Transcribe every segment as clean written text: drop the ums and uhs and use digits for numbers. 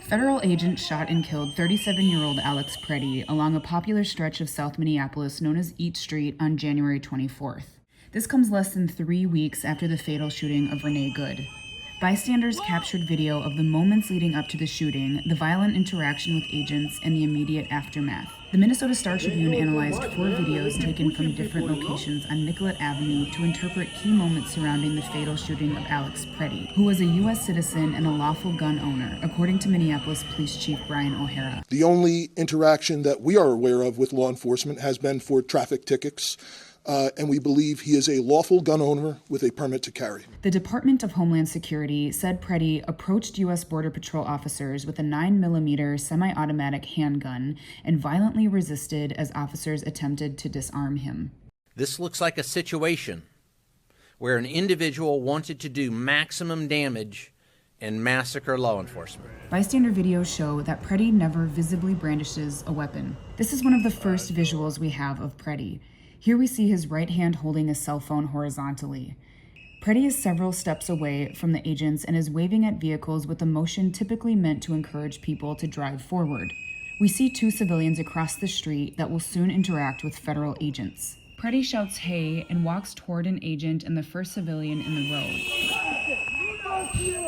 Federal agents shot and killed 37-year-old Alex Pretti along a popular stretch of South Minneapolis known as Eat Street on January 24th. This comes less than 3 weeks after the fatal shooting of Renee Good. Bystanders captured video of the moments leading up to the shooting, the violent interaction with agents, and the immediate aftermath. The Minnesota Star Tribune analyzed 4 videos taken from different locations on Nicollet Avenue to interpret key moments surrounding the fatal shooting of Alex Pretti, who was a U.S. citizen and a lawful gun owner, according to Minneapolis Police Chief Brian O'Hara. The only interaction that we are aware of with law enforcement has been for traffic tickets. And we believe he is a lawful gun owner with a permit to carry. The Department of Homeland Security said Pretti approached U.S. Border Patrol officers with a 9mm semi-automatic handgun and violently resisted as officers attempted to disarm him. This looks like a situation where an individual wanted to do maximum damage and massacre law enforcement. Bystander videos show that Pretti never visibly brandishes a weapon. This is one of the first visuals we have of Pretti. Here we see his right hand holding a cell phone horizontally. Pretti is several steps away from the agents and is waving at vehicles with a motion typically meant to encourage people to drive forward. We see 2 civilians across the street that will soon interact with federal agents. Pretti shouts "hey" and walks toward an agent and the first civilian in the road.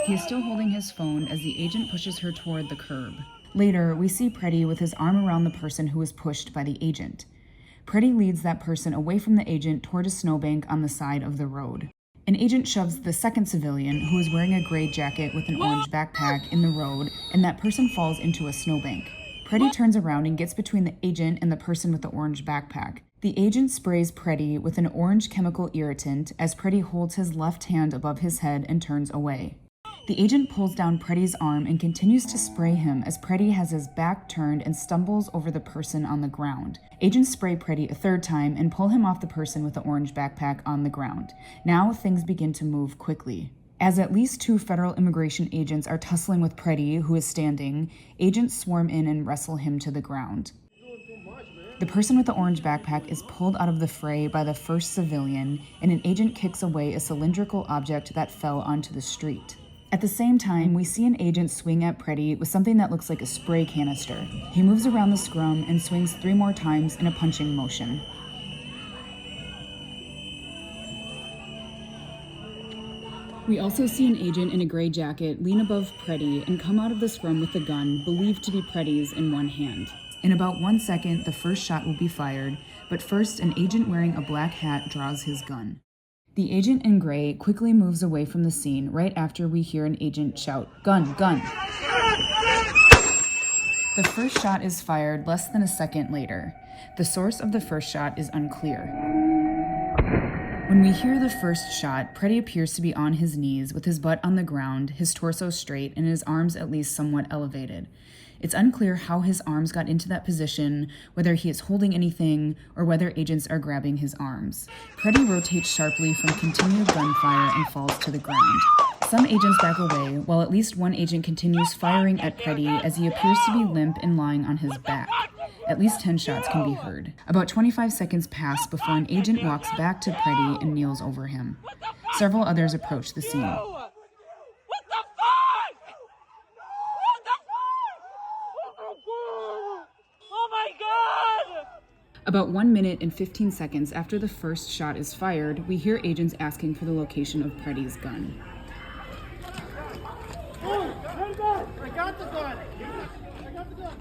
He is still holding his phone as the agent pushes her toward the curb. Later, we see Pretti with his arm around the person who was pushed by the agent. Pretti leads that person away from the agent toward a snowbank on the side of the road. An agent shoves the second civilian, who is wearing a gray jacket with an orange backpack, in the road, and that person falls into a snowbank. Pretti turns around and gets between the agent and the person with the orange backpack. The agent sprays Pretti with an orange chemical irritant as Pretti holds his left hand above his head and turns away. The agent pulls down Pretti's arm and continues to spray him as Pretti has his back turned and stumbles over the person on the ground. Agents spray Pretti a 3rd time and pull him off the person with the orange backpack on the ground. Now things begin to move quickly. As at least 2 federal immigration agents are tussling with Pretti, who is standing, agents swarm in and wrestle him to the ground. The person with the orange backpack is pulled out of the fray by the first civilian, and an agent kicks away a cylindrical object that fell onto the street. At the same time, we see an agent swing at Pretti with something that looks like a spray canister. He moves around the scrum and swings 3 more times in a punching motion. We also see an agent in a gray jacket lean above Pretti and come out of the scrum with a gun believed to be Pretti's in one hand. In about 1 second, the first shot will be fired, but first an agent wearing a black hat draws his gun. The agent in gray quickly moves away from the scene right after we hear an agent shout, "Gun, gun!" The first shot is fired less than a second later. The source of the first shot is unclear. When we hear the first shot, Pretti appears to be on his knees with his butt on the ground, his torso straight, and his arms at least somewhat elevated. It's unclear how his arms got into that position, whether he is holding anything, or whether agents are grabbing his arms. Pretti rotates sharply from continued gunfire and falls to the ground. Some agents back away, while at least 1 agent continues firing at Pretti as he appears to be limp and lying on his back. At least 10 shots can be heard. About 25 seconds pass before an agent walks back to Pretti and kneels over him. Several others approach the scene. About 1 minute and 15 seconds after the first shot is fired, we hear agents asking for the location of Pretti's gun. I got the gun! I got the gun!